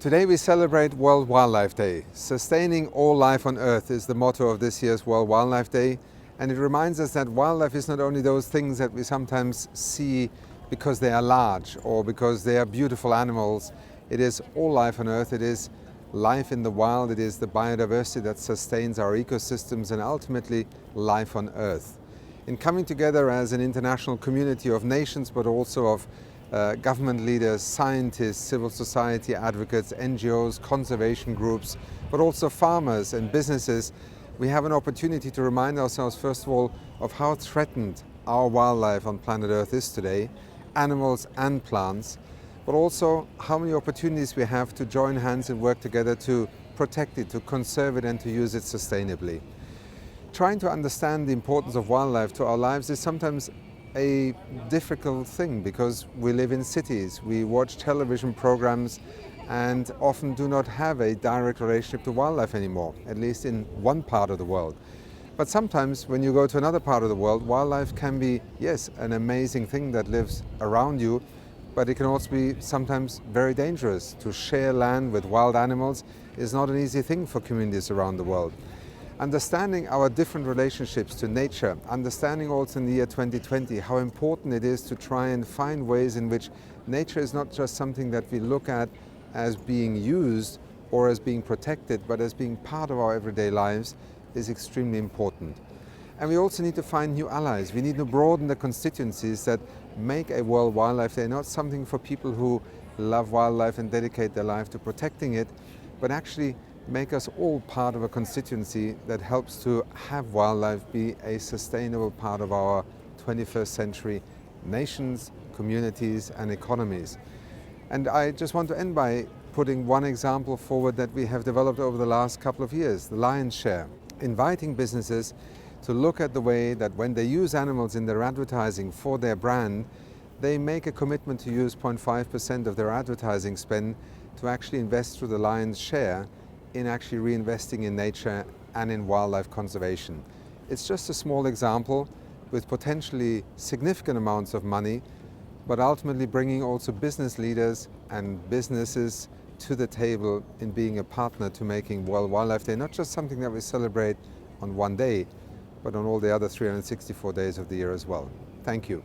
Today we celebrate World Wildlife Day. Sustaining all life on Earth is the motto of this year's World Wildlife Day, and it reminds us that wildlife is not only those things that we sometimes see because they are large or because they are beautiful animals. It is all life on Earth. It is life in the wild. It is the biodiversity that sustains our ecosystems and ultimately life on Earth. In coming together as an international community of nations, but also of government leaders, scientists, civil society advocates, NGOs, conservation groups, but also farmers and businesses, we have an opportunity to remind ourselves, first of all, of how threatened our wildlife on planet Earth is today, animals and plants, but also how many opportunities we have to join hands and work together to protect it, to conserve it and to use it sustainably. Trying to understand the importance of wildlife to our lives is sometimes a difficult thing because we live in cities, we watch television programs and often do not have a direct relationship to wildlife anymore, at least in one part of the world. But sometimes when you go to another part of the world, wildlife can be, yes, an amazing thing that lives around you, but it can also be sometimes very dangerous. To share land with wild animals is not an easy thing for communities around the world. Understanding our different relationships to nature, understanding also in the year 2020 how important it is to try and find ways in which nature is not just something that we look at as being used or as being protected, but as being part of our everyday lives is extremely important. And we also need to find new allies. We need to broaden the constituencies that make a World Wildlife Day not something for people who love wildlife and dedicate their life to protecting it, but actually make us all part of a constituency that helps to have wildlife be a sustainable part of our 21st century nations, communities and economies. And I just want to end by putting one example forward that we have developed over the last couple of years, the lion's share, inviting businesses to look at the way that when they use animals in their advertising for their brand, they make a commitment to use 0.5% of their advertising spend to actually invest through the lion's share in actually reinvesting in nature and in wildlife conservation. It's just a small example with potentially significant amounts of money, but ultimately bringing also business leaders and businesses to the table in being a partner to making World Wildlife Day not just something that we celebrate on one day, but on all the other 364 days of the year as well. Thank you.